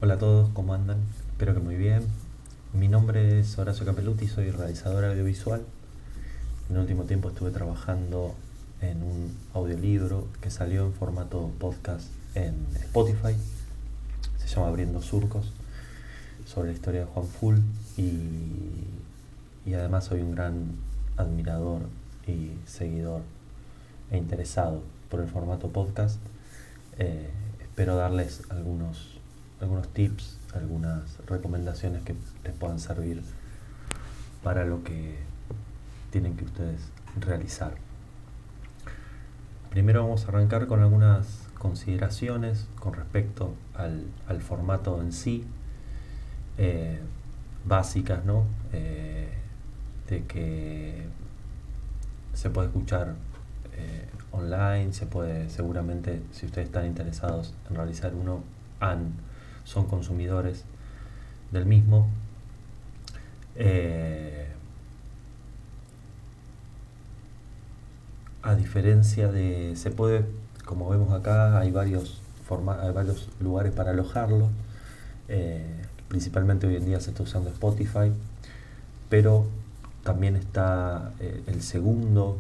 Hola a todos, ¿cómo andan? Espero que muy bien. Mi nombre es Horacio Capeluti, soy realizador audiovisual. En el último tiempo estuve trabajando en un audiolibro que salió en formato podcast en Spotify. Se llama Abriendo Surcos, sobre la historia de Juan Full y además soy un gran admirador y seguidor e interesado por el formato podcast. Espero darles algunos tips, algunas recomendaciones que les puedan servir para lo que tienen que ustedes realizar. Primero vamos a arrancar con algunas consideraciones con respecto al formato en sí, básicas, ¿no? De que se puede escuchar online, se puede, seguramente, si ustedes están interesados en realizar uno, son consumidores del mismo. A diferencia de, se puede, como vemos acá, hay varios lugares para alojarlo. Principalmente hoy en día se está usando Spotify, pero también está el segundo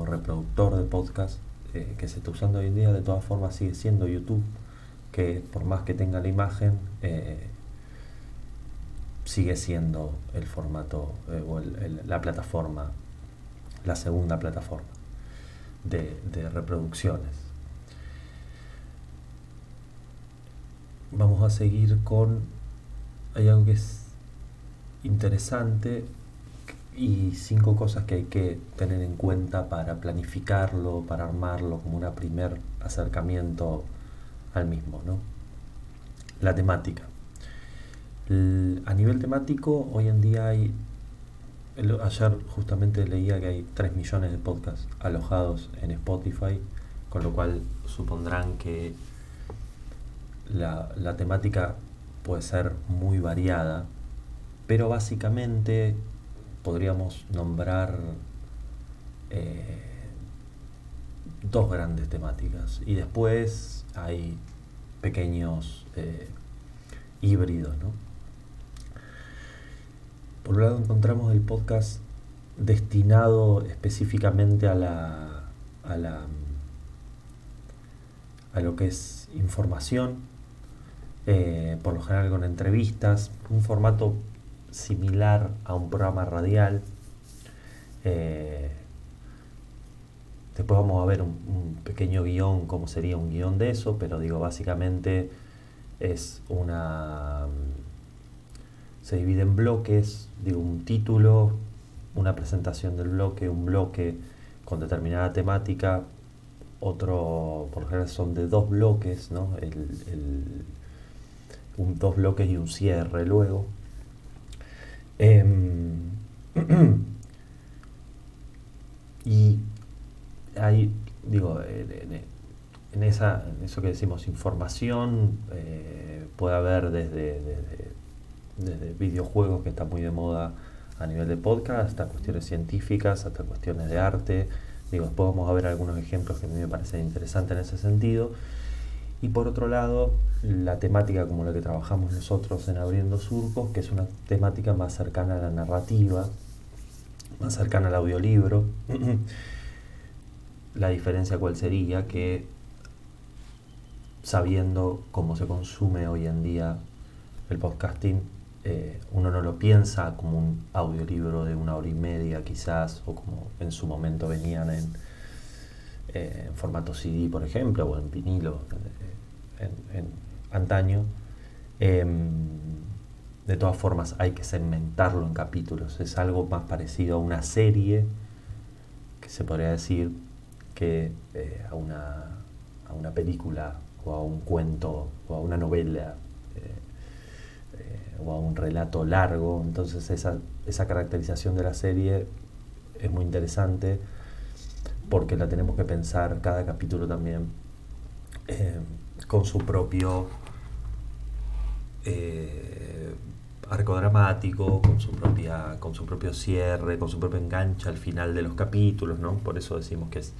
reproductor de podcast que se está usando hoy en día. De todas formas sigue siendo YouTube, que por más que tenga la imagen, sigue siendo el formato o la plataforma, la segunda plataforma de reproducciones. Vamos a seguir con, hay algo que es interesante y 5 cosas que hay que tener en cuenta para planificarlo, para armarlo como un primer acercamiento al mismo, ¿no? La temática. A nivel temático, hoy en día ayer justamente leía que hay 3 millones de podcasts alojados en Spotify, con lo cual supondrán que la temática puede ser muy variada, pero básicamente podríamos nombrar dos grandes temáticas y después hay pequeños híbridos, ¿no? Por un lado encontramos el podcast destinado específicamente a lo que es información, por lo general con entrevistas, un formato similar a un programa radial. Después vamos a ver un pequeño guión, cómo sería un guión de eso, pero digo, básicamente se divide en bloques, digo, un título, una presentación del bloque, un bloque con determinada temática, otro, por lo general son de 2 bloques, ¿no? Dos bloques y un cierre luego. Y ahí, digo, en eso que decimos información, puede haber desde videojuegos, que está muy de moda a nivel de podcast, hasta cuestiones científicas, hasta cuestiones de arte. Digo, después vamos a ver algunos ejemplos que a mí me parecen interesantes en ese sentido. Y por otro lado, la temática como la que trabajamos nosotros en Abriendo Surcos, que es una temática más cercana a la narrativa, más cercana al audiolibro. La diferencia cuál sería que, sabiendo cómo se consume hoy en día el podcasting, uno no lo piensa como un audiolibro de 1 hora y media quizás, o como en su momento venían en formato CD, por ejemplo, o en vinilo en antaño. De todas formas hay que segmentarlo en capítulos, es algo más parecido a una serie, que se podría decir, que a una película o a un cuento o a una novela o a un relato largo. Entonces esa caracterización de la serie es muy interesante, porque la tenemos que pensar cada capítulo también con su propio arco dramático, con su propio cierre, con su propio enganche al final de los capítulos, ¿no? Por eso decimos que es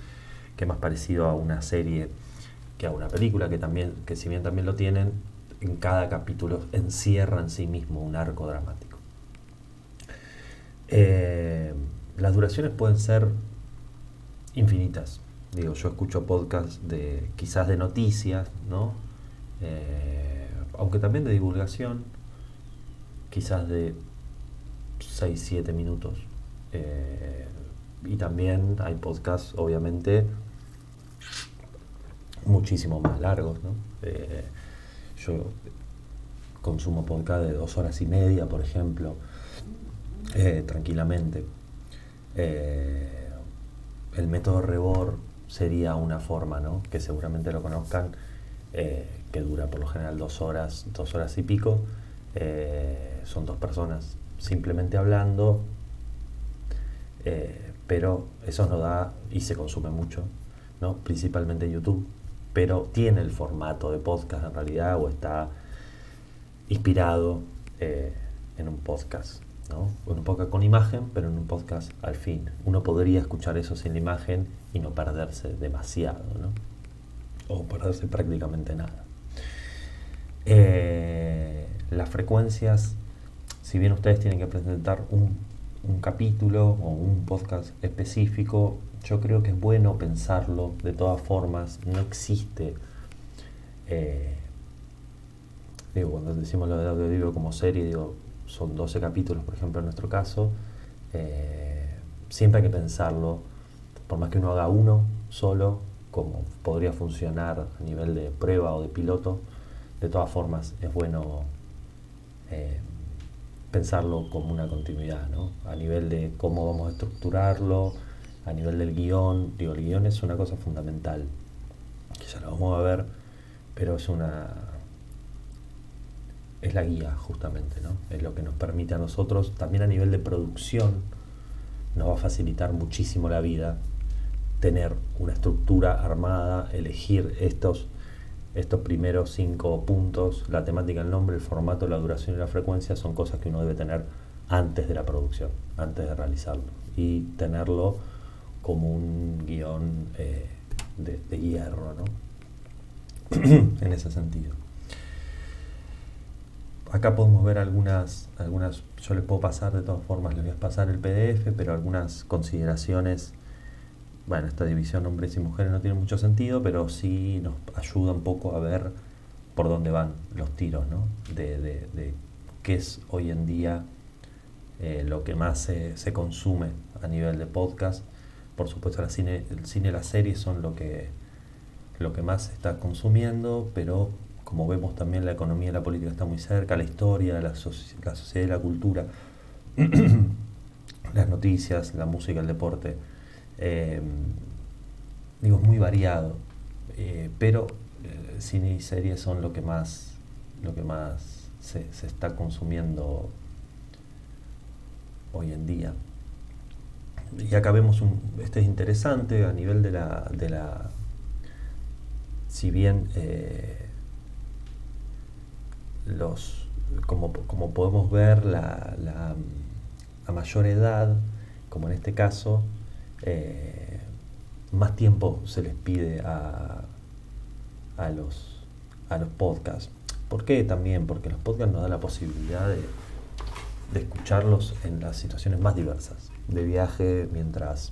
más parecido a una serie que a una película, que si bien también lo tienen, en cada capítulo encierra en sí mismo un arco dramático. Las duraciones pueden ser infinitas. Digo, yo escucho podcasts quizás de noticias, ¿no? Aunque también de divulgación, quizás de 6-7 minutos. Y también hay podcasts, obviamente, muchísimo más largos, ¿no? Yo consumo podcast de 2 horas y media, por ejemplo, tranquilamente. El método Rebord sería una forma, ¿no? Que seguramente lo conozcan, que dura por lo general 2 horas y pico. Son 2 personas simplemente hablando, pero eso no da, y se consume mucho, ¿no? Principalmente YouTube, pero tiene el formato de podcast en realidad, o está inspirado en un podcast, ¿no? En un podcast con imagen, pero en un podcast al fin. Uno podría escuchar eso sin la imagen y no perderse demasiado, ¿no? O perderse prácticamente nada. Las frecuencias, si bien ustedes tienen que presentar un capítulo o un podcast específico, yo creo que es bueno pensarlo. De todas formas, no existe, cuando decimos lo de audiolibro como serie, son 12 capítulos, por ejemplo, en nuestro caso. Siempre hay que pensarlo, por más que uno haga uno solo, como podría funcionar a nivel de prueba o de piloto. De todas formas, es bueno pensarlo como una continuidad, ¿no? A nivel de cómo vamos a estructurarlo, a nivel del guión. El guión es una cosa fundamental, que ya lo vamos a ver, pero es la guía, justamente, ¿no? Es lo que nos permite a nosotros, también a nivel de producción, nos va a facilitar muchísimo la vida tener una estructura armada, elegir estos primeros 5 puntos: la temática, el nombre, el formato, la duración y la frecuencia. Son cosas que uno debe tener antes de la producción, antes de realizarlo, y tenerlo como un guión de hierro, ¿no? En ese sentido. Acá podemos ver algunas, yo les puedo pasar, de todas formas les voy a pasar el PDF, pero algunas consideraciones. Bueno, esta división hombres y mujeres no tiene mucho sentido, pero sí nos ayuda un poco a ver por dónde van los tiros, ¿no? De qué es hoy en día lo que más se consume a nivel de podcast. Por supuesto, el cine y las series son lo que más se está consumiendo, pero como vemos también la economía y la política está muy cerca, la historia, la sociedad y la cultura, las noticias, la música, el deporte. Es muy variado, pero cine y series son lo que más se está consumiendo hoy en día. Y acá vemos este es interesante a nivel de la si bien como podemos ver, la mayor edad, como en este caso, más tiempo se les pide a los podcasts. ¿Por qué? También porque los podcasts nos dan la posibilidad de escucharlos en las situaciones más diversas, de viaje, mientras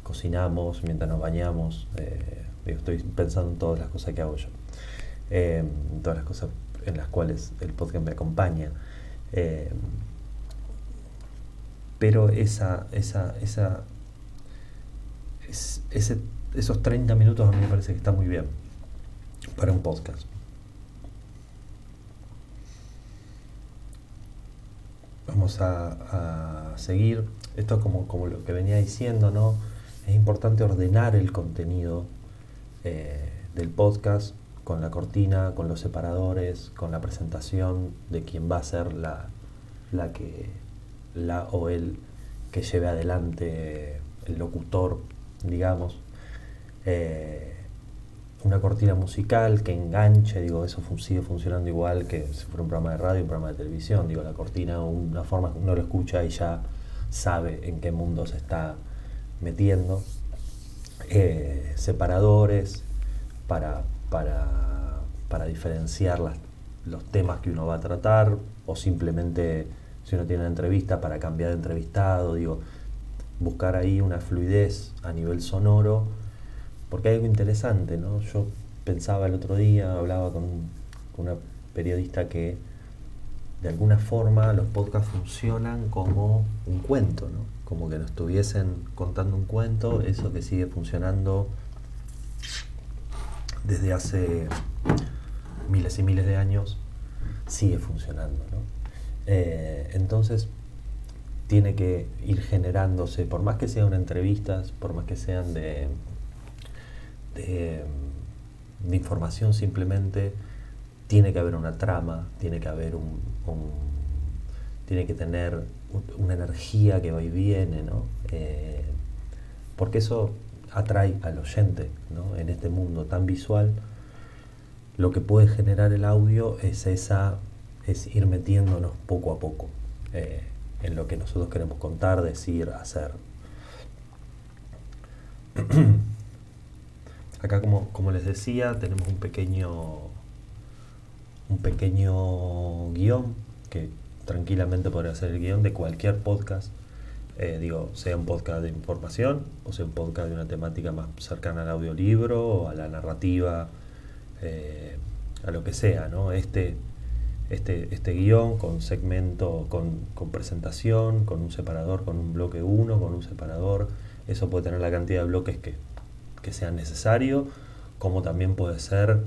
cocinamos, mientras nos bañamos. Estoy pensando en todas las cosas que hago yo, todas las cosas en las cuales el podcast me acompaña. Pero esos 30 minutos a mí me parece que está muy bien para un podcast. Vamos a seguir. Esto es como lo que venía diciendo, ¿no? Es importante ordenar el contenido del podcast, con la cortina, con los separadores, con la presentación de quien va a ser la o el que lleve adelante, el locutor, digamos. Una cortina musical que enganche, eso sigue funcionando igual que si fuera un programa de radio, un programa de televisión. La cortina, una forma que uno lo escucha y ya sabe en qué mundo se está metiendo. Separadores para para, para diferenciar los temas que uno va a tratar, o simplemente si uno tiene una entrevista para cambiar de entrevistado, digo, buscar ahí una fluidez a nivel sonoro, porque hay algo interesante, ¿no? Yo pensaba el otro día, hablaba con una periodista que de alguna forma los podcasts funcionan como un cuento, ¿no? Como que nos estuviesen contando un cuento, eso que sigue funcionando desde hace miles y miles de años, sigue funcionando, ¿no? Entonces tiene que ir generándose, por más que sean entrevistas, por más que sean de información, simplemente tiene que haber una trama, tiene que haber tiene que tener una energía que va y viene, ¿no? Porque eso atrae al oyente, ¿no? En este mundo tan visual, lo que puede generar el audio es ir metiéndonos poco a poco en lo que nosotros queremos contar, decir, hacer. Acá, como les decía, tenemos un pequeño guión que tranquilamente podría ser el guión de cualquier podcast, sea un podcast de información o sea un podcast de una temática más cercana al audiolibro o a la narrativa, a lo que sea, ¿no? Este guión con segmento, con presentación, con un separador, con un bloque 1, con un separador, eso puede tener la cantidad de bloques que sea necesario, como también puede ser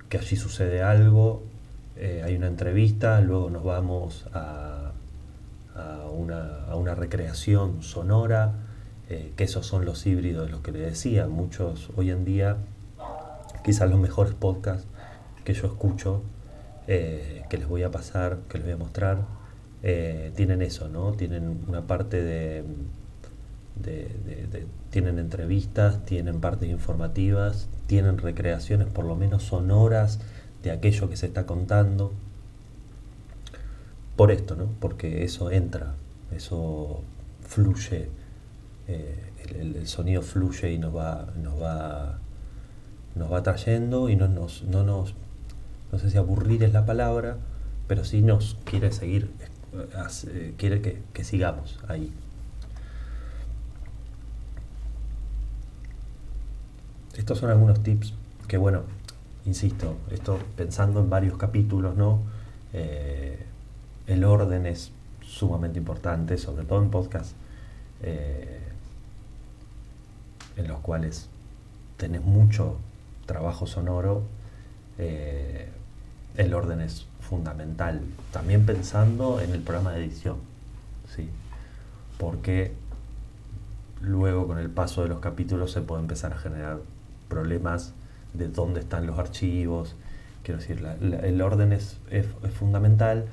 que allí sucede algo, hay una entrevista, luego nos vamos a una recreación sonora, que esos son los híbridos, los que les decía. Muchos hoy en día, quizás los mejores podcasts que yo escucho, que les voy a pasar, que les voy a mostrar, tienen eso, ¿no? Tienen una parte tienen entrevistas, tienen partes informativas, tienen recreaciones por lo menos sonoras de aquello que se está contando. Por esto, ¿no? Porque eso entra, eso fluye, el sonido fluye y nos va trayendo y no sé si aburrir es la palabra, pero sí nos quiere seguir, quiere que sigamos ahí. Estos son algunos tips que, bueno, insisto, esto pensando en varios capítulos, ¿no? El orden es sumamente importante, sobre todo en podcasts en los cuales tenés mucho trabajo sonoro. El orden es fundamental, también pensando en el programa de edición, ¿sí? Porque luego, con el paso de los capítulos, se puede empezar a generar problemas de dónde están los archivos. Quiero decir, el orden es fundamental,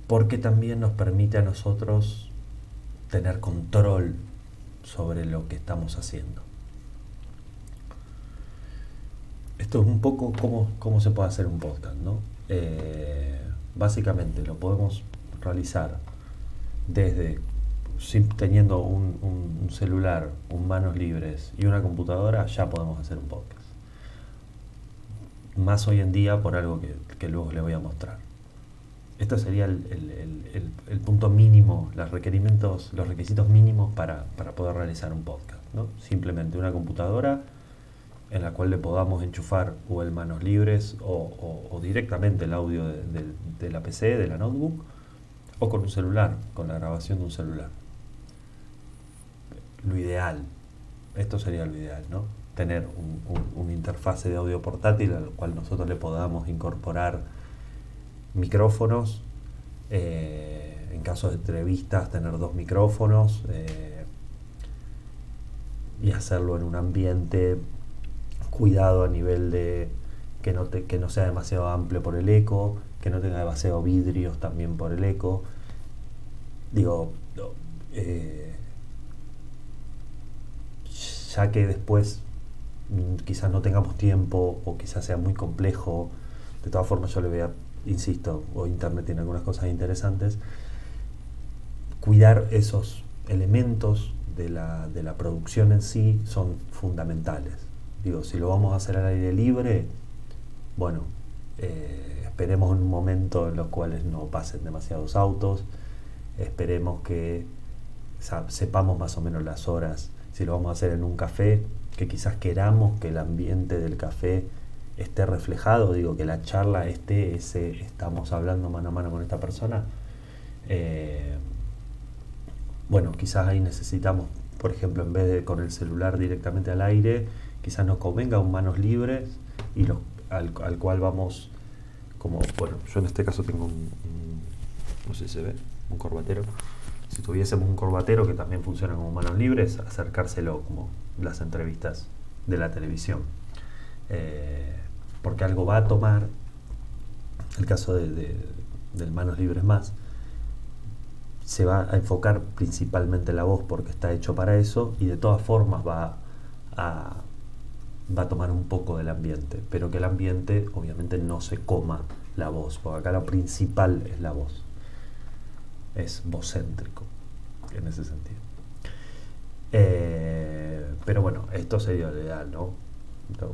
porque también nos permite a nosotros tener control sobre lo que estamos haciendo. Esto es un poco cómo se puede hacer un podcast, ¿no? Básicamente lo podemos realizar desde teniendo un celular, manos libres y una computadora. Ya podemos hacer un podcast. Más hoy en día, por algo que luego les voy a mostrar. Esto sería el punto mínimo, los requisitos mínimos para poder realizar un podcast, ¿no? Simplemente una computadora en la cual le podamos enchufar o el manos libres o directamente el audio de la PC, de la notebook, o con un celular, con la grabación de un celular. Lo ideal, esto sería lo ideal, ¿no? Tener una interfase de audio portátil al cual nosotros le podamos incorporar micrófonos, en caso de entrevistas tener 2 micrófonos, y hacerlo en un ambiente cuidado a nivel de que no sea demasiado amplio por el eco, que no tenga demasiado vidrios también por el eco. Ya que después quizás no tengamos tiempo o quizás sea muy complejo, de todas formas yo le voy a, insisto, o internet tiene algunas cosas interesantes, cuidar esos elementos de la producción en sí son fundamentales. Digo, si lo vamos a hacer al aire libre, bueno, esperemos en un momento en los cuales no pasen demasiados autos, esperemos que sepamos más o menos las horas. Si lo vamos a hacer en un café, que quizás queramos que el ambiente del café esté reflejado, digo, que la charla esté, estamos hablando mano a mano con esta persona. Bueno, quizás ahí necesitamos, por ejemplo, en vez de con el celular directamente al aire, quizás nos convenga un manos libres y al cual vamos, como, bueno, yo en este caso tengo no sé si se ve, un corbatero. Si tuviésemos un corbatero que también funciona como manos libres, acercárselo como las entrevistas de la televisión. Porque algo va a tomar, el caso del manos libres más, se va a enfocar principalmente la voz porque está hecho para eso, y de todas formas va a tomar un poco del ambiente, pero que el ambiente obviamente no se coma la voz, porque acá lo principal es la voz, es vocéntrico en ese sentido. Pero bueno, esto sería lo ideal, ¿no?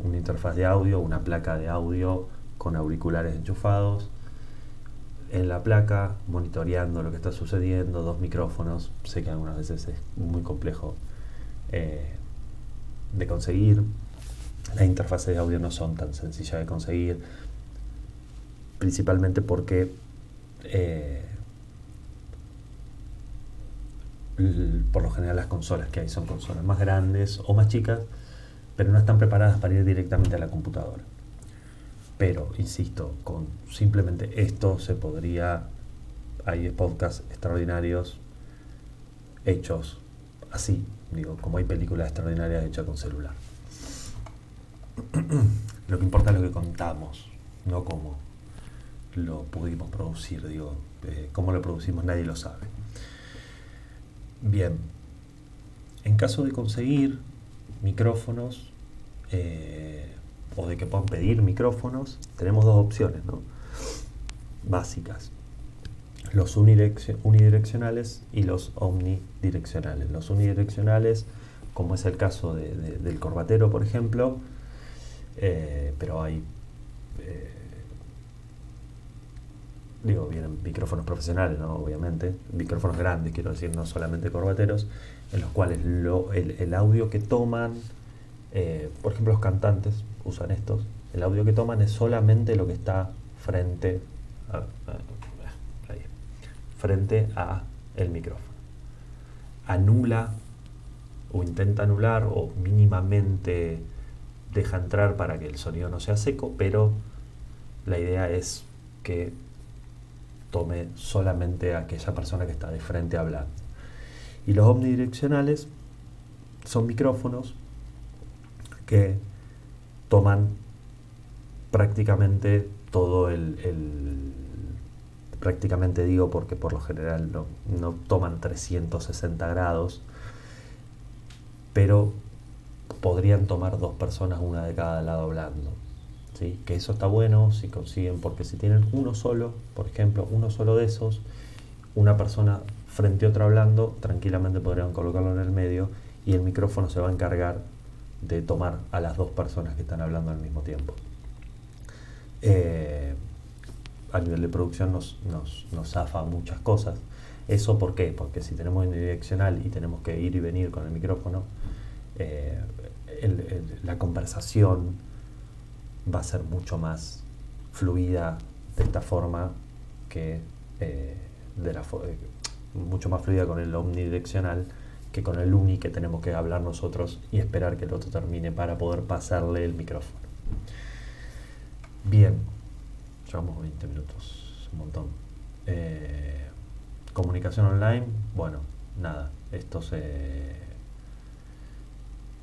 Una interfaz de audio, una placa de audio con auriculares enchufados en la placa, monitoreando lo que está sucediendo, 2 micrófonos. Sé que algunas veces es muy complejo de conseguir. Las interfaces de audio no son tan sencillas de conseguir, principalmente porque por lo general las consolas que hay son consolas más grandes o más chicas, pero no están preparadas para ir directamente a la computadora. Pero, insisto, con simplemente esto se podría... Hay podcasts extraordinarios hechos así, digo, como hay películas extraordinarias hechas con celular. Lo que importa es lo que contamos, no cómo lo pudimos producir, digo, cómo lo producimos nadie lo sabe. Bien, en caso de conseguir micrófonos, o de que puedan pedir micrófonos, tenemos 2 opciones, ¿no? Básicas: los unidireccionales y los omnidireccionales. Los unidireccionales, como es el caso del corbatero, por ejemplo, pero hay, vienen micrófonos profesionales, ¿no? Obviamente, micrófonos grandes, quiero decir, no solamente corbateros, en los cuales el audio que toman, por ejemplo, los cantantes usan estos, el audio que toman es solamente lo que está frente a el micrófono. Anula o intenta anular o mínimamente deja entrar para que el sonido no sea seco, pero la idea es que tome solamente a aquella persona que está de frente hablando. Y los omnidireccionales son micrófonos que toman prácticamente todo prácticamente digo porque por lo general no toman 360 grados, pero podrían tomar 2 personas, una de cada lado hablando, ¿sí? Que eso está bueno si consiguen, porque si tienen uno solo, por ejemplo, uno solo de esos, una persona frente a otra hablando, tranquilamente podrían colocarlo en el medio y el micrófono se va a encargar de tomar a las 2 personas que están hablando al mismo tiempo. A nivel de producción nos zafa muchas cosas. ¿Eso por qué? Porque si tenemos unidireccional y tenemos que ir y venir con el micrófono, la conversación va a ser mucho más fluida de esta forma que mucho más fluida con el omnidireccional que con el uni, que tenemos que hablar nosotros y esperar que el otro termine para poder pasarle el micrófono. Bien, llevamos 20 minutos, un montón. Comunicación online, bueno, nada, esto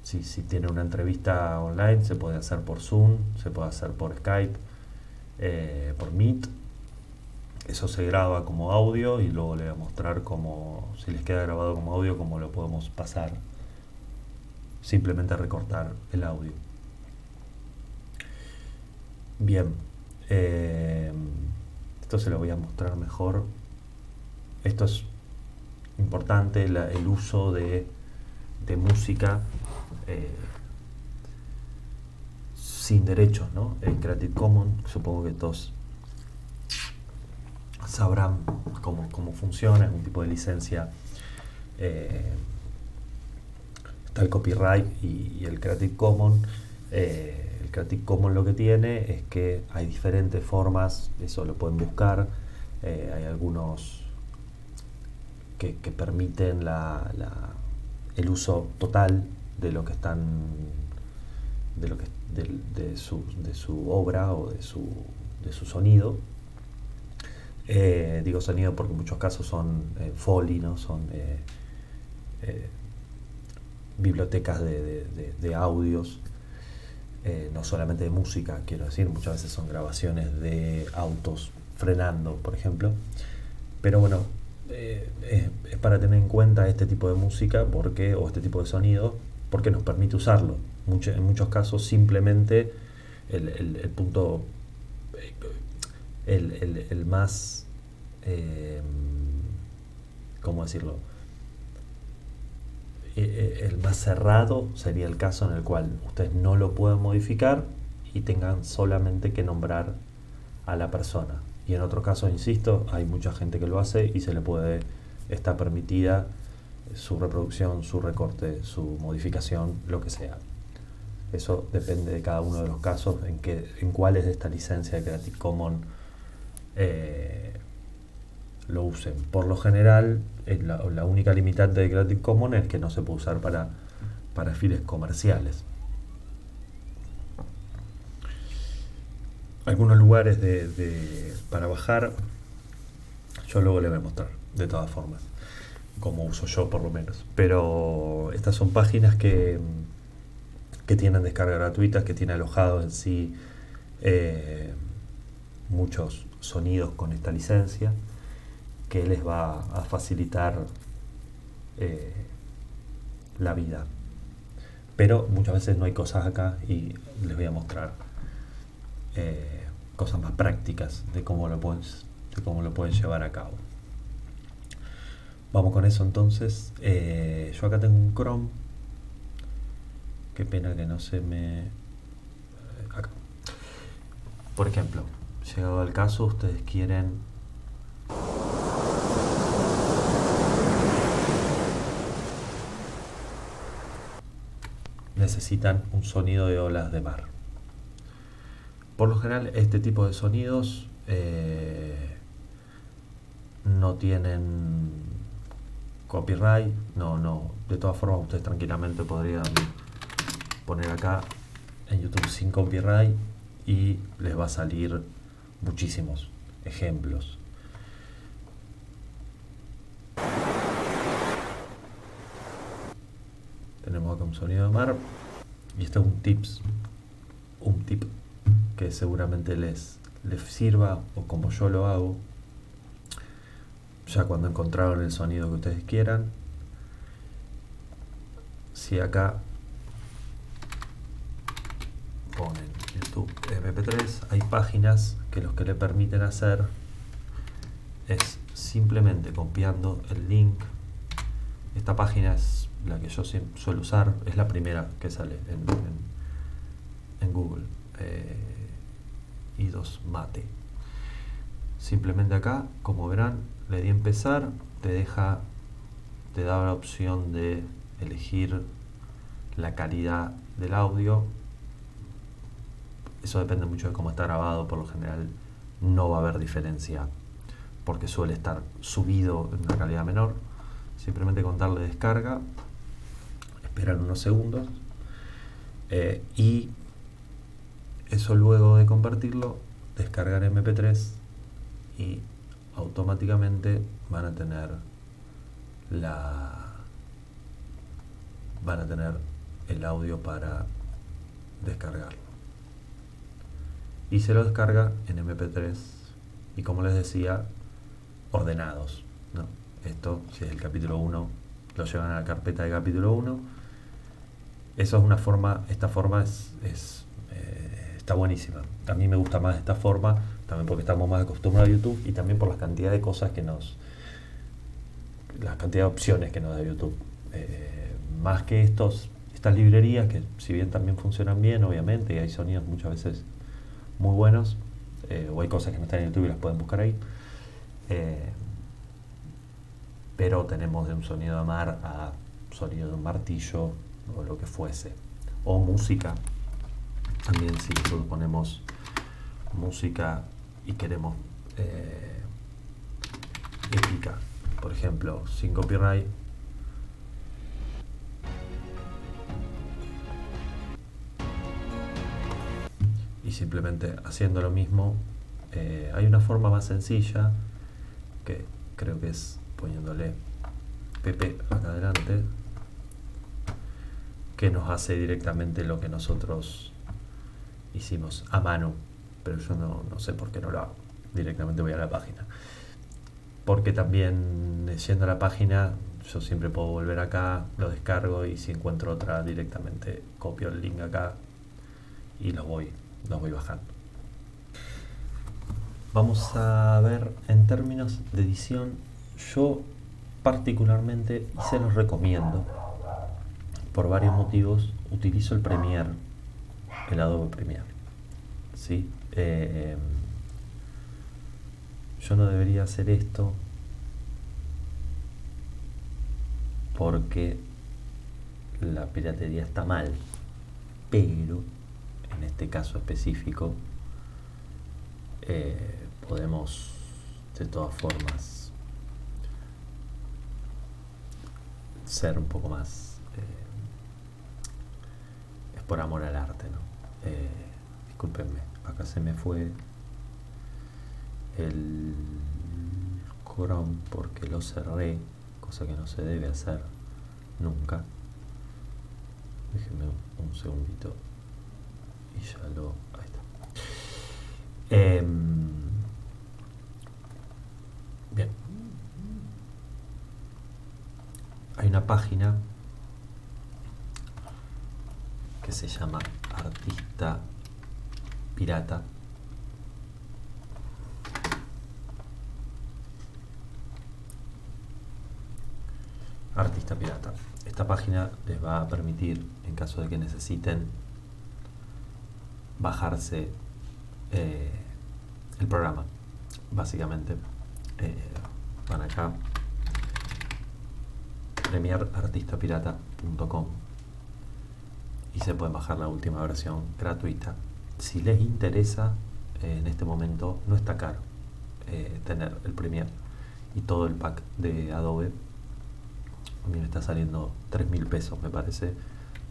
si tiene una entrevista online se puede hacer por Zoom, se puede hacer por Skype, por Meet. Eso se graba como audio y luego le voy a mostrar si les queda grabado como audio, cómo lo podemos pasar. Simplemente recortar el audio. Bien, esto se lo voy a mostrar mejor. Esto es importante, el uso de música sin derechos, ¿no? El Creative Commons, supongo que todos sabrán cómo funciona, es un tipo de licencia. Está el copyright y el Creative Commons. El Creative Commons lo que tiene es que hay diferentes formas, eso lo pueden buscar. Hay algunos que permiten el uso total de lo que están de su obra o de su sonido. Digo sonido porque en muchos casos son Foley, ¿no? Son bibliotecas de audios, no solamente de música, quiero decir, muchas veces son grabaciones de autos frenando, por ejemplo. Pero bueno, es para tener en cuenta este tipo de música o este tipo de sonido porque nos permite usarlo. En muchos casos simplemente el punto, el más, ¿cómo decirlo? El más cerrado sería el caso en el cual ustedes no lo pueden modificar y tengan solamente que nombrar a la persona. Y en otro caso, insisto, hay mucha gente que lo hace y está permitida su reproducción, su recorte, su modificación, lo que sea. Eso depende de cada uno de los casos en cuáles de esta licencia de Creative Commons lo usen. Por lo general, la única limitante de Creative Commons es que no se puede usar para fines comerciales. Algunos lugares para bajar, yo luego les voy a mostrar, de todas formas, como uso yo por lo menos. Pero estas son páginas que tienen descarga gratuitas, que tienen alojados en sí muchos sonidos con esta licencia, que les va a facilitar la vida. Pero muchas veces no hay cosas acá y les voy a mostrar cosas más prácticas de cómo lo pueden llevar a cabo. Vamos con eso entonces. Yo acá tengo un Chrome. Qué pena que no se me... Acá. Por ejemplo, llegado al caso, ustedes quieren... necesitan un sonido de olas de mar. Por lo general, este tipo de sonidos no tienen copyright. No. De todas formas, ustedes tranquilamente podrían poner acá en YouTube sin copyright y les va a salir muchísimos ejemplos. Tenemos acá un sonido de mar y este es un tip que seguramente les sirva, o como yo lo hago. Ya cuando encontraron el sonido que ustedes quieran, si acá ponen YouTube MP3, hay páginas que lo que le permiten hacer es simplemente copiando el link. Esta página es la que yo suelo usar, es la primera que sale en Google, i2 Mate. Simplemente acá, como verán, le di empezar, te da la opción de elegir la calidad del audio. Eso depende mucho de cómo está grabado. Por lo general no va a haber diferencia porque suele estar subido en una calidad menor. Simplemente con darle descarga, esperar unos segundos y eso, luego de compartirlo, descargar MP3 y automáticamente van a tener el audio para descargarlo. Y se lo descarga en MP3 y, como les decía, ordenados, ¿no? Esto, si es el capítulo 1, lo llevan a la carpeta de capítulo 1. Eso es una forma, esta forma está buenísima. A mí me gusta más esta forma, también porque estamos más acostumbrados a YouTube y también por la cantidad de cosas la cantidad de opciones que nos da YouTube. Más que estos estas librerías que si bien también funcionan bien, obviamente, y hay sonidos muchas veces muy buenos, o hay cosas que no están en YouTube y las pueden buscar ahí, pero tenemos de un sonido de mar a sonido de un martillo o lo que fuese, o música. También si nosotros ponemos música y queremos épica, por ejemplo, sin copyright, y simplemente haciendo lo mismo, hay una forma más sencilla que creo que es poniéndole PP acá adelante, que nos hace directamente lo que nosotros hicimos a mano, pero yo no sé por qué no lo hago. Directamente voy a la página, porque también yendo a la página yo siempre puedo volver acá, lo descargo y si encuentro otra directamente copio el link acá y los voy bajando. Vamos a ver en términos de edición. Yo particularmente, y se los recomiendo por varios motivos, utilizo el Premiere, el Adobe Premiere, ¿sí? Yo no debería hacer esto porque la piratería está mal, pero en este caso específico podemos de todas formas ser un poco más, es por amor al arte, ¿no? Discúlpenme, acá se me fue el Chrome porque lo cerré, cosa que no se debe hacer nunca. Déjenme un segundito y ya ahí está. Bien, hay una página que se llama Artista Pirata. Artista Pirata. Esta página les va a permitir, en caso de que necesiten, bajarse el programa. Básicamente, van acá, premierartistapirata.com, y se pueden bajar la última versión gratuita. Si les interesa, en este momento no está caro tener el Premiere y todo el pack de Adobe. A mí me está saliendo 3.000 pesos, me parece,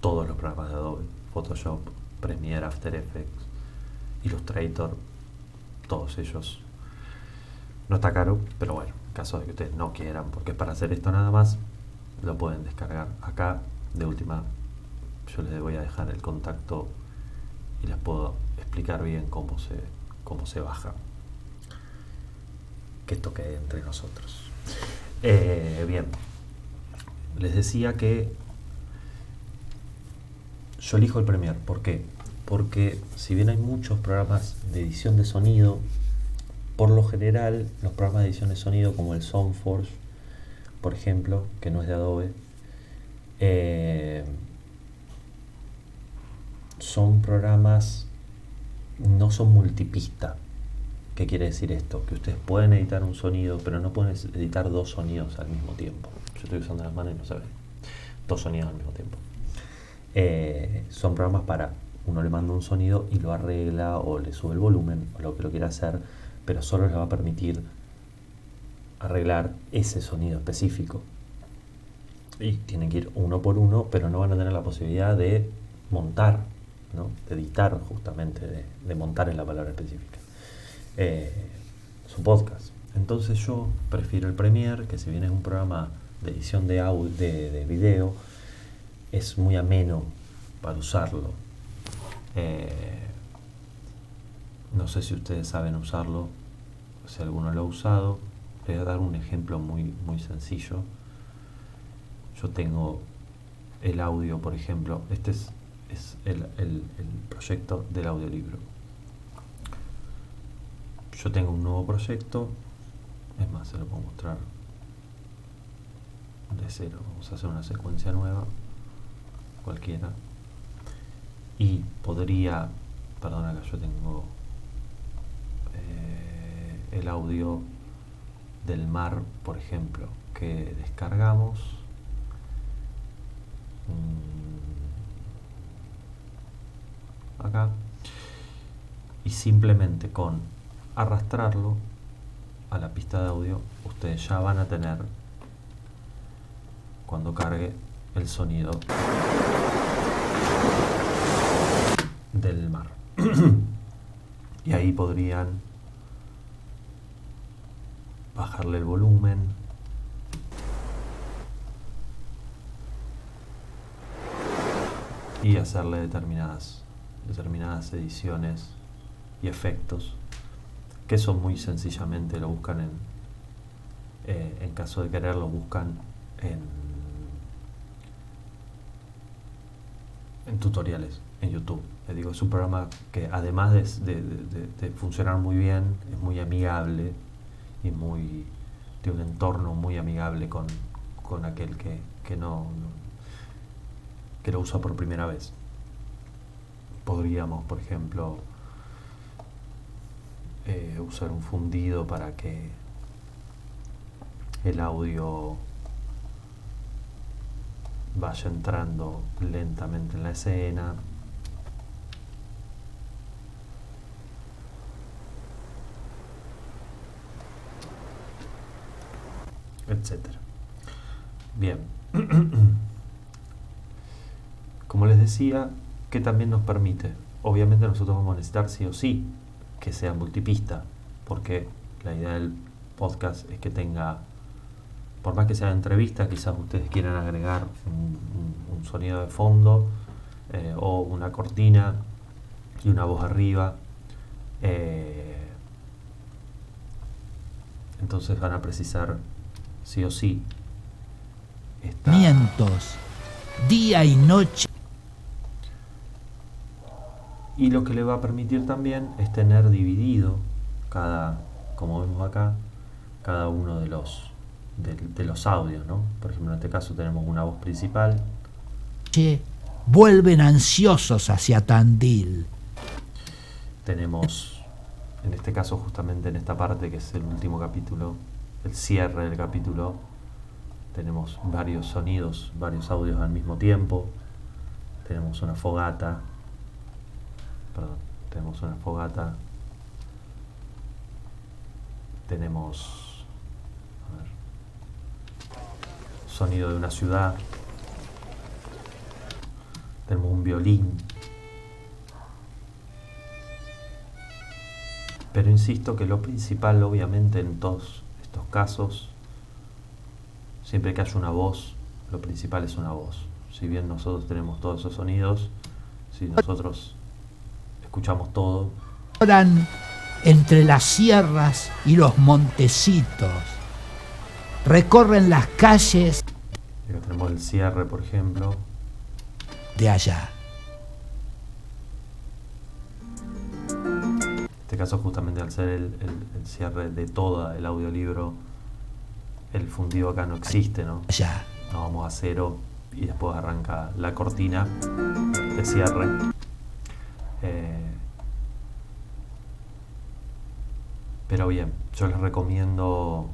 todos los programas de Adobe: Photoshop, Premiere, After Effects, Illustrator, todos ellos. No está caro, pero bueno, en caso de que ustedes no quieran, porque es para hacer esto nada más, lo pueden descargar acá. De última, yo les voy a dejar el contacto y les puedo explicar bien cómo se baja, que esto quede entre nosotros. Bien, les decía que yo elijo el Premiere. ¿Por qué? Porque si bien hay muchos programas de edición de sonido, por lo general los programas de edición de sonido como el Soundforge, por ejemplo, que no es de Adobe, son programas, no son multipista. ¿Qué quiere decir esto? Que ustedes pueden editar un sonido, pero no pueden editar dos sonidos al mismo tiempo. Yo estoy usando las manos y no se ven dos sonidos al mismo tiempo. Son programas para, uno le manda un sonido y lo arregla o le sube el volumen o lo que lo quiera hacer, pero solo les va a permitir arreglar ese sonido específico. Y tienen que ir uno por uno, pero no van a tener la posibilidad de montar, ¿no? De editar, justamente, de montar es la palabra específica, su podcast. Entonces yo prefiero el Premiere, que si bien es un programa de edición de audio, de video, es muy ameno para usarlo. No sé si ustedes saben usarlo, si alguno lo ha usado. Les voy a dar un ejemplo muy sencillo. Yo tengo el audio, por ejemplo, este es el proyecto del audiolibro. Yo tengo un nuevo proyecto, es más, se lo puedo mostrar de cero. Vamos a hacer una secuencia nueva. cualquiera, y podría, perdona que yo tengo el audio del mar, por ejemplo, que descargamos. Acá, y simplemente con arrastrarlo a la pista de audio, ustedes ya van a tener, cuando cargue, el sonido del mar. Y ahí podrían bajarle el volumen, y hacerle determinadas ediciones y efectos, que eso muy sencillamente lo buscan en caso de quererlo, buscan en tutoriales en YouTube. Les digo, es un programa que además de funcionar muy bien, es muy amigable y tiene un entorno muy amigable con aquel que lo usa por primera vez. Podríamos, por ejemplo, usar un fundido para que el audio vaya entrando lentamente en la escena. Etcétera. Bien. Como les decía, que también nos permite, obviamente nosotros vamos a necesitar sí o sí que sea multipista, porque la idea del podcast es que tenga, por más que sea entrevista, quizás ustedes quieran agregar un sonido de fondo, o una cortina y una voz arriba, entonces van a precisar sí o sí mientos, día y noche. Y lo que le va a permitir también es tener dividido como vemos acá, cada uno de los audios, ¿no? Por ejemplo, en este caso tenemos una voz principal. Vuelven ansiosos hacia Tandil. Tenemos, en este caso, justamente en esta parte que es el último capítulo, el cierre del capítulo, tenemos varios sonidos, varios audios al mismo tiempo. Tenemos una fogata. Tenemos, sonido de una ciudad. Tenemos un violín. Pero insisto que lo principal, obviamente, en todos estos casos, siempre que haya una voz, lo principal es una voz. Si bien nosotros tenemos todos esos sonidos, si nosotros escuchamos todo, Oran entre las sierras y los montecitos. Recorren las calles acá tenemos el cierre, por ejemplo. de allá. En este caso, justamente al ser el cierre de todo el audiolibro, el fundido acá no existe, ¿no? Allá. Nos vamos a cero y después arranca la cortina de cierre. Pero bien, yo les recomiendo,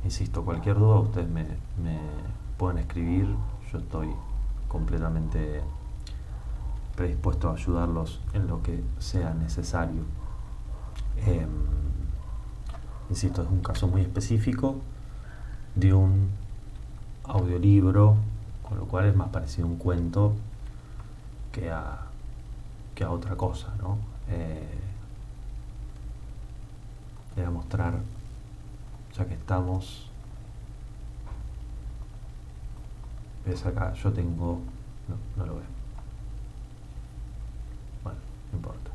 insisto, cualquier duda ustedes me pueden escribir. Yo estoy completamente predispuesto a ayudarlos en lo que sea necesario. Insisto, es un caso muy específico de un audiolibro, con lo cual es más parecido a un cuento que a otra cosa, ¿no? Voy a mostrar, ya que estamos, ves acá, yo tengo, no lo veo, bueno, no importa.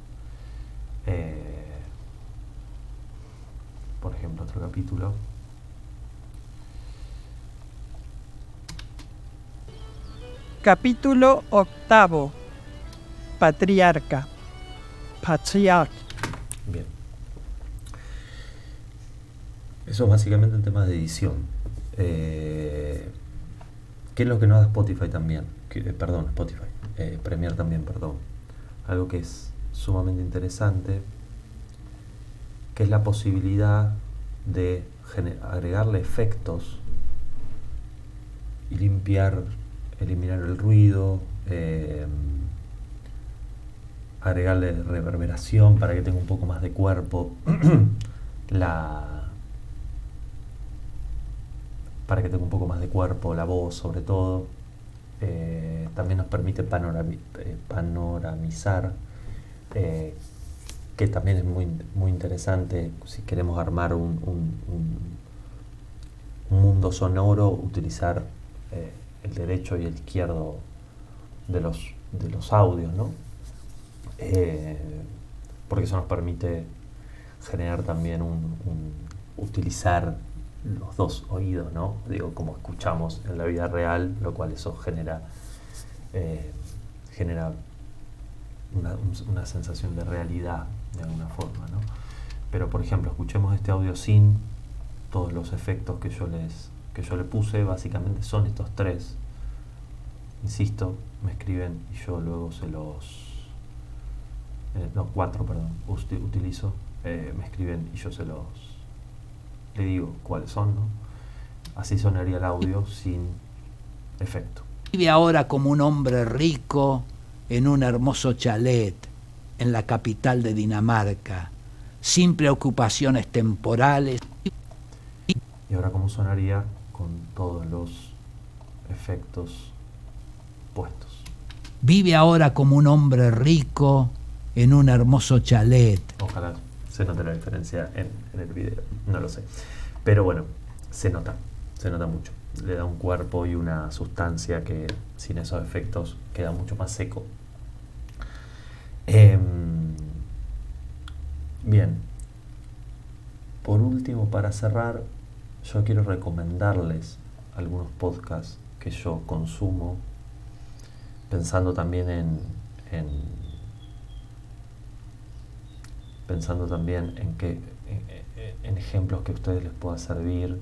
Por ejemplo, otro capítulo. Capítulo 8. Patriarca. Bien. Eso es básicamente el tema de edición. ¿Qué es lo que nos da Spotify también? perdón, Spotify, Premiere también, perdón. Algo que es sumamente interesante, que es la posibilidad de agregarle efectos y eliminar el ruido, agregarle reverberación para que tenga un poco más de cuerpo, para que tenga un poco más de cuerpo la voz sobre todo. También nos permite panoramizar, que también es muy, muy interesante si queremos armar un mundo sonoro, utilizar el derecho y el izquierdo de los audios, ¿no? Porque eso nos permite generar también utilizar los dos oídos, ¿no? Digo, como escuchamos en la vida real, lo cual eso genera una sensación de realidad de alguna forma, ¿no? Pero por ejemplo, escuchemos este audio sin todos los efectos que yo le puse. Básicamente son estos tres. Insisto, me escriben y yo luego cuatro, perdón, utilizo. Me escriben y yo le digo cuáles son, ¿no? Así sonaría el audio sin efecto. Vive ahora como un hombre rico en un hermoso chalet en la capital de Dinamarca, sin preocupaciones temporales. Y ahora cómo sonaría con todos los efectos puestos. Vive ahora como un hombre rico en un hermoso chalet. Ojalá se note la diferencia en el video, no lo sé. Pero bueno, se nota mucho. Le da un cuerpo y una sustancia que sin esos efectos queda mucho más seco. Bien, por último, para cerrar, yo quiero recomendarles algunos podcasts que yo consumo, pensando también en ejemplos que a ustedes les pueda servir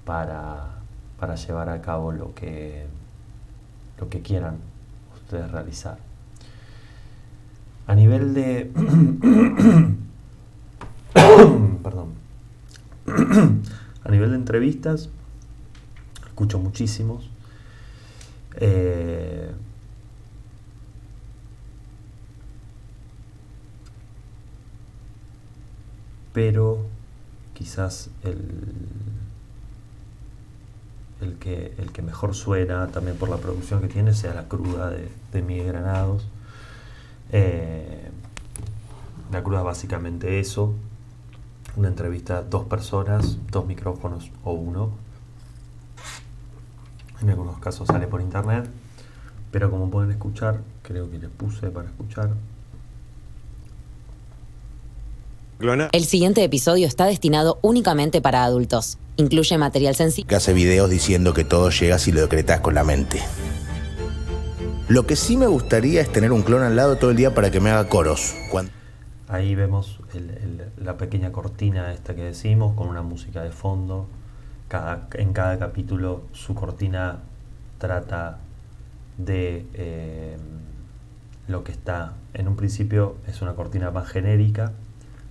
para llevar a cabo lo que quieran ustedes realizar. A nivel de perdón. A nivel de entrevistas, escucho muchísimos. Pero quizás el que mejor suena, también por la producción que tiene, sea La Cruda de Miguel Granados. La Cruda es básicamente eso: una entrevista, 2 personas, 2 micrófonos o uno. En algunos casos sale por internet, pero como pueden escuchar, creo que les puse para escuchar. El siguiente episodio está destinado únicamente para adultos. Incluye material sensible. Que hace videos diciendo que todo llega si lo decretas con la mente. Lo que sí me gustaría es tener un clon al lado todo el día para que me haga coros. Ahí vemos la pequeña cortina esta que decimos, con una música de fondo. En cada capítulo su cortina trata de lo que está. En un principio es una cortina más genérica.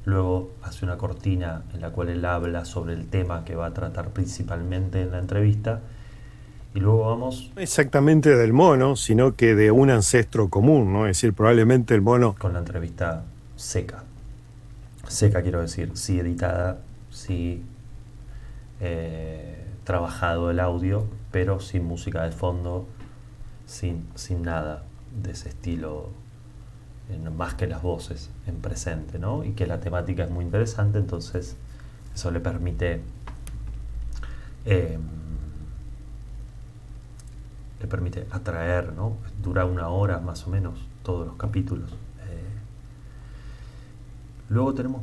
Luego hace una cortina en la cual él habla sobre el tema que va a tratar principalmente en la entrevista. Y luego vamos... No exactamente del mono, sino que de un ancestro común, ¿no? Es decir, probablemente el mono... Con la entrevista seca. Seca quiero decir, sí editada, sí trabajado el audio, pero sin música de fondo, sin nada de ese estilo, más que las voces en presente, ¿no? Y que la temática es muy interesante, entonces eso le permite atraer, ¿no? Dura 1 hora más o menos todos los capítulos. Luego tenemos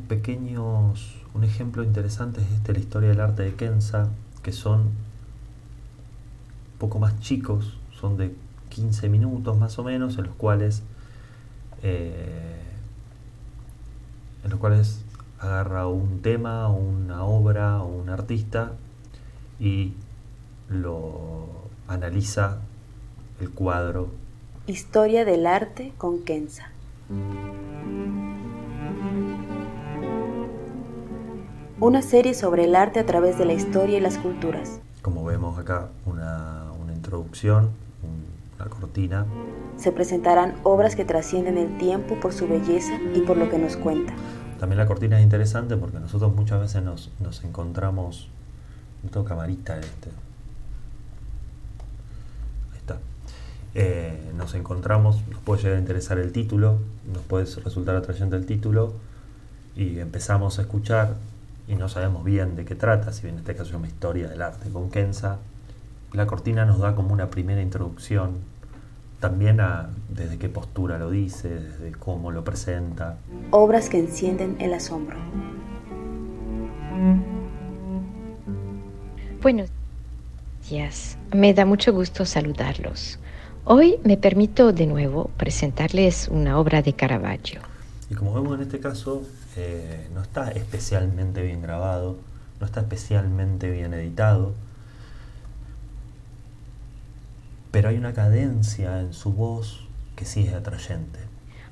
un ejemplo interesante es la historia del arte de Kenza, que son un poco más chicos, son de 15 minutos más o menos, en los cuales agarra un tema, una obra o un artista y lo analiza el cuadro. Historia del arte con Kenza. Una serie sobre el arte a través de la historia y las culturas. Como vemos acá, una introducción, una cortina. Se presentarán obras que trascienden el tiempo por su belleza y por lo que nos cuenta. También la cortina es interesante porque nosotros muchas veces nos encontramos... No tengo camarita Ahí está. Nos encontramos, nos puede llegar a interesar el título, nos puede resultar atrayente el título, y empezamos a escuchar y no sabemos bien de qué trata, si bien en este caso es una historia del arte con Kenza. La cortina nos da como una primera introducción, también desde qué postura lo dice, desde cómo lo presenta. Obras que encienden el asombro. Buenos días, me da mucho gusto saludarlos. Hoy me permito de nuevo presentarles una obra de Caravaggio. Y como vemos en este caso, no está especialmente bien grabado, no está especialmente bien editado, pero hay una cadencia en su voz que sí es atrayente.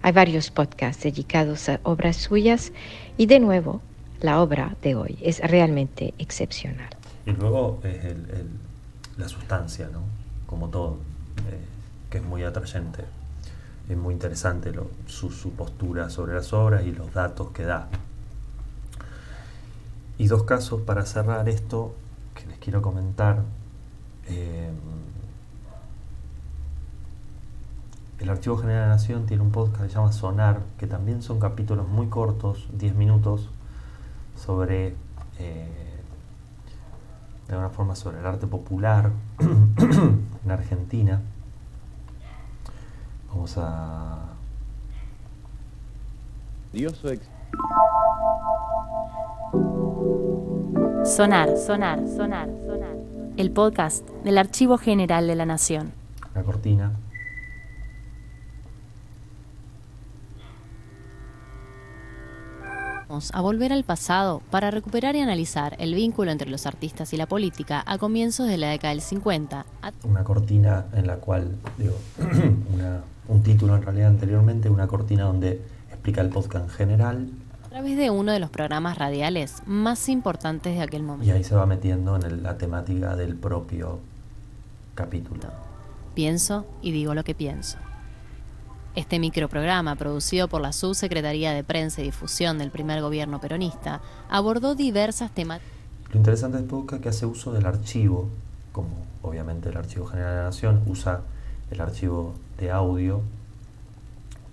Hay varios podcasts dedicados a obras suyas y de nuevo, la obra de hoy es realmente excepcional. Y luego es la sustancia, ¿no? Como todo, que es muy atrayente. Es muy interesante su postura sobre las obras y los datos que da. Y dos casos para cerrar esto que les quiero comentar. El Archivo General de la Nación tiene un podcast que se llama Sonar, que también son capítulos muy cortos, 10 minutos, sobre... de alguna forma sobre el arte popular en Argentina. Vamos a... Sonar. El podcast del Archivo General de la Nación. La cortina. Vamos a volver al pasado para recuperar y analizar el vínculo entre los artistas y la política a comienzos de la década del 50. Una cortina en la cual, un título en realidad anteriormente, una cortina donde explica el podcast en general. A través de uno de los programas radiales más importantes de aquel momento. Y ahí se va metiendo en la temática del propio capítulo. Pienso y digo lo que pienso. Este microprograma, producido por la Subsecretaría de Prensa y Difusión del primer gobierno peronista, abordó diversas temáticas. Lo interesante de este podcast es que hace uso del archivo, como obviamente el Archivo General de la Nación usa el archivo de audio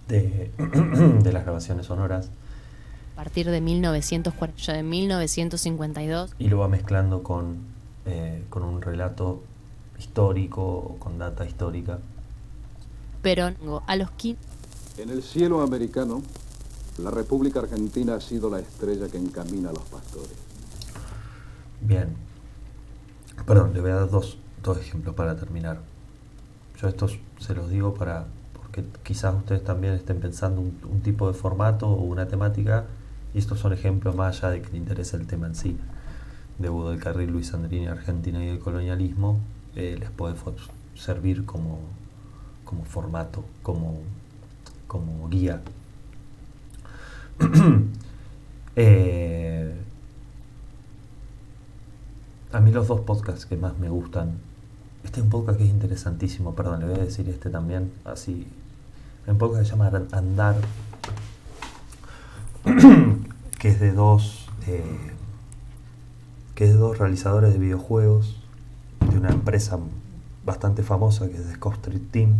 de las grabaciones sonoras. A partir de 1952. Y lo va mezclando con un relato histórico o con data histórica. Perón a los 15. En el cielo americano, la República Argentina ha sido la estrella que encamina a los pastores. Bien. Perdón, le voy a dar dos ejemplos para terminar. Yo estos se los digo porque quizás ustedes también estén pensando un tipo de formato o una temática, y estos son ejemplos más allá de que le interese el tema en sí. De Hugo del Carril, Luis Andrini, Argentina y el colonialismo, les puede servir como formato, como guía. A mí los dos podcasts que más me gustan, este es un podcast que es interesantísimo, perdón, le voy a decir este también, así, un podcast que se llama Andar, que es de dos realizadores de videojuegos de una empresa bastante famosa que es The Scott Street Team,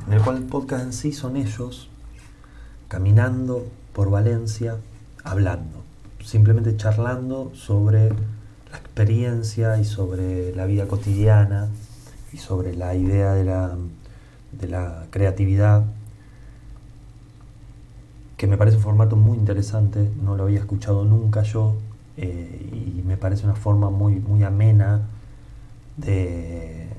en el cual el podcast en sí son ellos caminando por Valencia, hablando, simplemente charlando sobre la experiencia y sobre la vida cotidiana y sobre la idea de la creatividad, que me parece un formato muy interesante, no lo había escuchado nunca yo, y me parece una forma muy, muy amena de...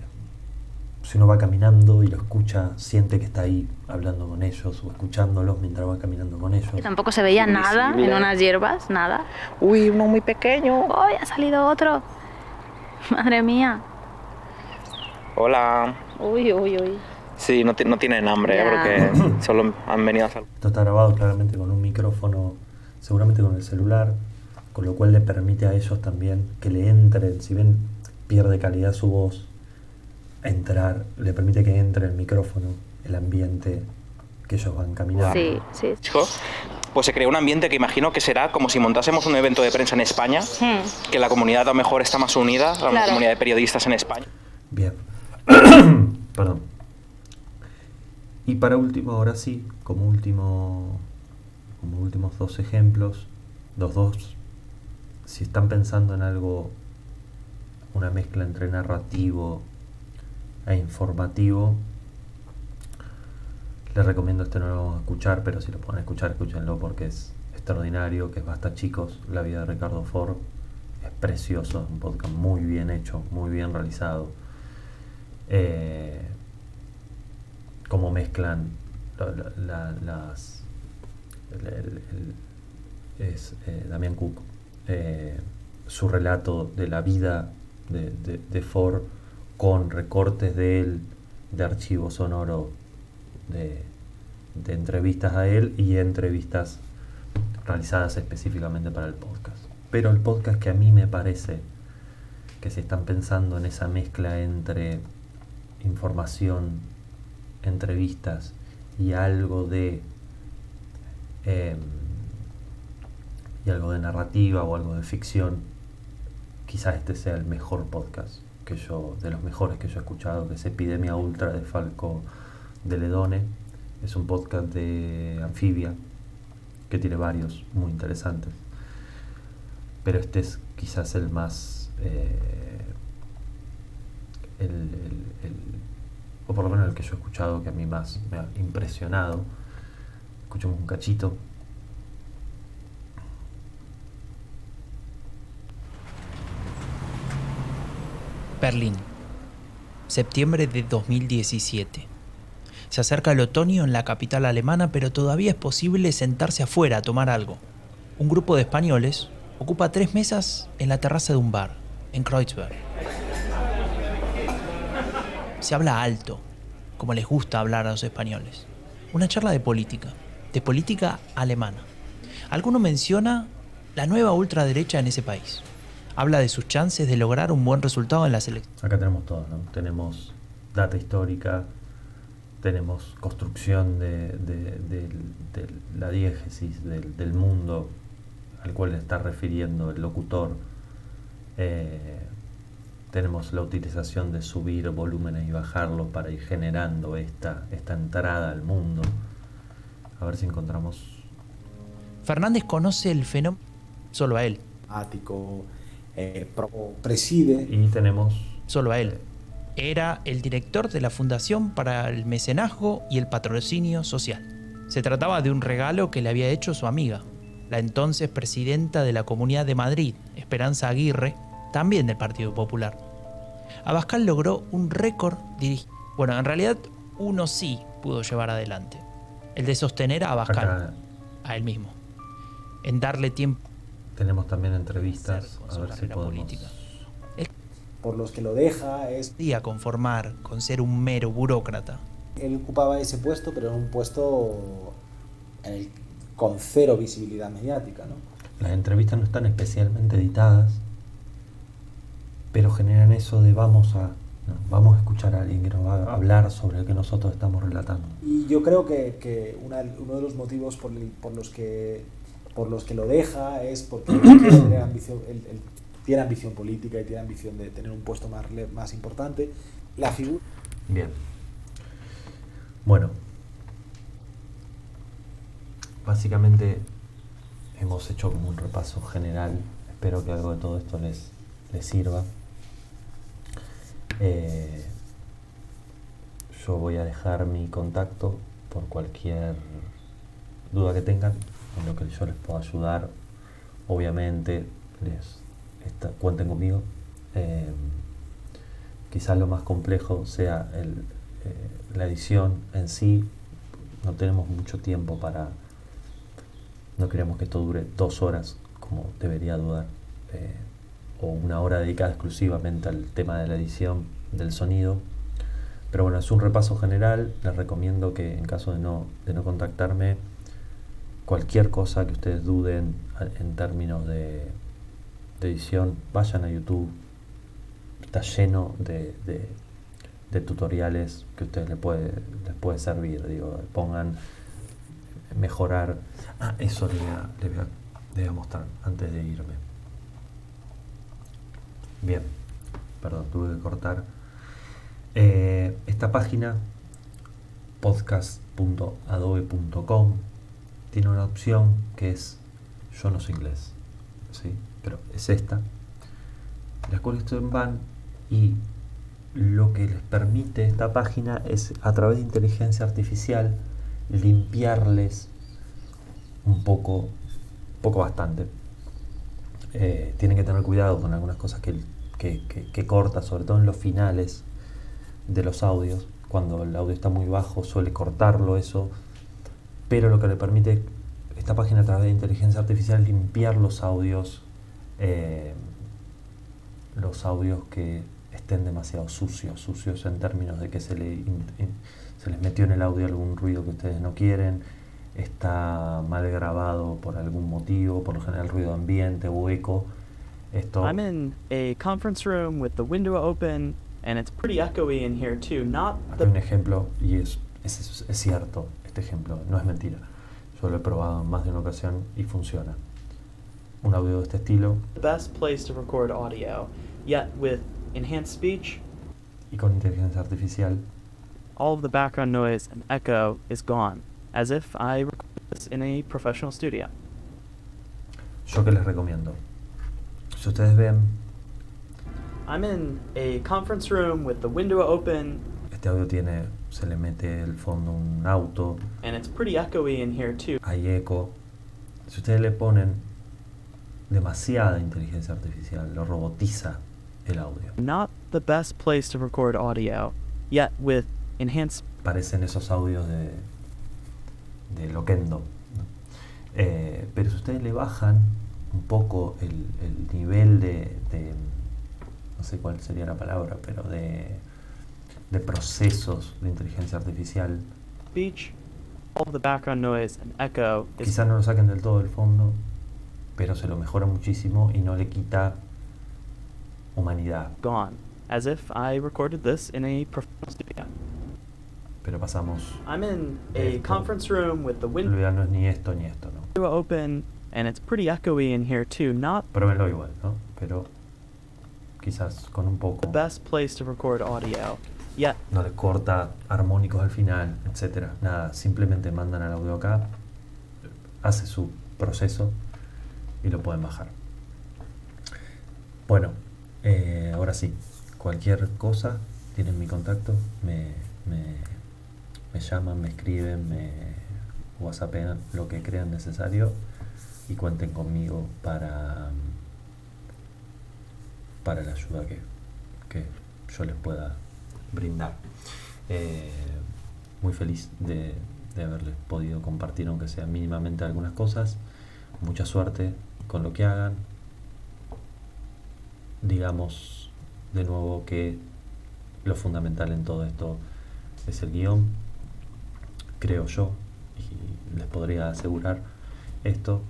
Si uno va caminando y lo escucha, siente que está ahí hablando con ellos o escuchándolos mientras va caminando con ellos. Y tampoco se veía nada en unas hierbas, nada. Uy, uno muy pequeño. ¡Ay, ha salido otro! Madre mía. Hola. Uy, uy, uy. Sí, no tienen hambre, porque solo han venido a saludar. Esto está grabado claramente con un micrófono, seguramente con el celular, con lo cual le permite a ellos también que le entren, si bien pierde calidad su voz, entrar, le permite que entre el micrófono, el ambiente que ellos van caminando. Sí. Pues se creó un ambiente que imagino que será como si montásemos un evento de prensa en España, que la comunidad a lo mejor está más unida, la comunidad de periodistas en España. Bien. Perdón. Y para último, ahora sí, como últimos dos ejemplos, los dos, si están pensando en algo, una mezcla entre narrativo e informativo, les recomiendo este no lo vamos a escuchar, pero si lo pueden escuchar, escúchenlo porque es extraordinario, que es Basta Chicos, la vida de Ricardo Ford. Es precioso, es un podcast muy bien hecho, muy bien realizado. Cómo mezclan Damián Cook, su relato de la vida de Ford con recortes de él, de archivo sonoro de entrevistas a él y entrevistas realizadas específicamente para el podcast. Pero el podcast que a mí me parece que si están pensando en esa mezcla entre información, entrevistas y algo de narrativa o algo de ficción, quizás este sea el mejor podcast de los mejores que yo he escuchado, que es Epidemia Ultra de Falco de Ledone. Es un podcast de Anfibia que tiene varios muy interesantes, pero este es quizás el más o por lo menos el que yo he escuchado que a mí más me ha impresionado. Escuchemos un cachito. Berlín, septiembre de 2017. Se acerca el otoño en la capital alemana, pero todavía es posible sentarse afuera a tomar algo. Un grupo de españoles ocupa 3 mesas en la terraza de un bar, en Kreuzberg. Se habla alto, como les gusta hablar a los españoles. Una charla de política alemana. Alguno menciona la nueva ultraderecha en ese país. Habla de sus chances de lograr un buen resultado en las elecciones. Acá tenemos todo, ¿no? Tenemos data histórica, tenemos construcción de la diégesis del mundo al cual está refiriendo el locutor. Tenemos la utilización de subir volúmenes y bajarlos para ir generando esta entrada al mundo. A ver si encontramos. Fernández conoce el fenómeno solo a él. Preside. Y tenemos. Solo a él. Era el director de la Fundación para el Mecenazgo y el Patrocinio Social. Se trataba de un regalo que le había hecho su amiga, la entonces presidenta de la Comunidad de Madrid, Esperanza Aguirre, también del Partido Popular. Abascal logró un récord Bueno, en realidad uno sí pudo llevar adelante. El de sostener a Abascal, a él mismo. En darle tiempo. Tenemos también entrevistas, a ver si podemos. Política. Por los que lo deja es... Podía conformar con ser un mero burócrata. Él ocupaba ese puesto, pero en un puesto con cero visibilidad mediática, ¿no? Las entrevistas no están especialmente editadas, pero generan eso de vamos a escuchar a alguien que nos va a hablar sobre lo que nosotros estamos relatando. Y yo creo que uno de los motivos por los que lo deja es porque tiene ambición política y tiene ambición de tener un puesto más importante. La figura... Bien. Bueno. Básicamente hemos hecho como un repaso general. Espero que algo de todo esto les sirva. Yo voy a dejar mi contacto por cualquier duda que tengan, en lo que yo les pueda ayudar. Obviamente, cuenten conmigo. Quizás lo más complejo sea la edición en sí. No tenemos mucho tiempo no queremos que esto dure 2 horas como debería durar, o 1 hora dedicada exclusivamente al tema de la edición del sonido. Pero bueno, es un repaso general. Les recomiendo que en caso de no contactarme, cualquier cosa que ustedes duden en términos de edición, vayan a YouTube. Está lleno de tutoriales que a ustedes les puede servir. Digo, pongan mejorar. Eso les voy a mostrar antes de irme. Bien, perdón, tuve que cortar. Esta página, podcast.adobe.com, tiene una opción que es yo no sé inglés, ¿sí? Pero es esta, la cual ustedes van, y lo que les permite esta página es, a través de inteligencia artificial, limpiarles un poco bastante. Tienen que tener cuidado con algunas cosas que corta, sobre todo en los finales de los audios. Cuando el audio está muy bajo suele cortarlo eso, pero lo que le permite esta página a través de inteligencia artificial es limpiar los audios que estén demasiado sucios en términos de que se les metió en el audio algún ruido que ustedes no quieren, está mal grabado por algún motivo, por lo general ruido ambiente o eco. Esto... I'm in a conference room with the window open and it's pretty echoey in here too. Hay un ejemplo, y es cierto, este ejemplo, no es mentira. Yo lo he probado en más de una ocasión y funciona. Un audio de este estilo. The best place to record audio, yet with enhanced speech. Y con inteligencia artificial. All of the background noise and echo is gone, as if I recorded this in a professional studio. ¿Yo qué les recomiendo? Si ustedes ven, I'm in a conference room with the window open. Este audio se le mete el fondo un auto. And it's pretty echoey in here too. Hay eco. Si ustedes le ponen demasiada inteligencia artificial, lo robotiza el audio. Not the best place to record audio, yet with enhanced. Parecen esos audios de Loquendo, ¿no? Pero si ustedes le bajan un poco el nivel de no sé cuál sería la palabra, pero de procesos de inteligencia artificial, Speech, all the background noise and echo is... Quizás no lo saquen del todo del fondo, pero se lo mejora muchísimo y no le quita humanidad. Gone, as if I recorded this in a professional studio. Pero pasamos. I'm in a conference room with the window. No es ni esto ni esto, ¿no? Open and it's pretty echoey in here too. Not. Pruébenlo igual, ¿no? Pero quizás con un poco. The best place to record audio. Yeah. No le corta armónicos al final, etcétera. Nada, simplemente mandan el audio acá, hace su proceso y lo pueden bajar. Bueno, ahora sí, cualquier cosa, tienen mi contacto, me llaman, me escriben, me whatsappean, lo que crean necesario, y cuenten conmigo para la ayuda que yo les pueda brindar. Muy feliz de haberles podido compartir, aunque sea mínimamente, algunas cosas. Mucha suerte con lo que hagan. Digamos de nuevo que lo fundamental en todo esto es el guión, creo yo, y les podría asegurar esto.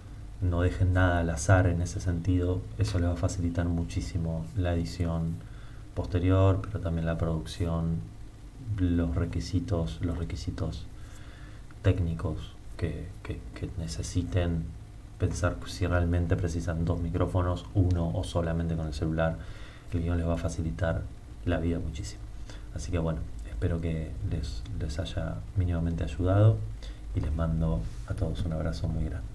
No dejen nada al azar en ese sentido, eso les va a facilitar muchísimo la edición posterior, pero también la producción, los requisitos técnicos que necesiten pensar si realmente precisan 2 micrófonos, uno o solamente con el celular. El guión les va a facilitar la vida muchísimo. Así que bueno, espero que les haya mínimamente ayudado y les mando a todos un abrazo muy grande.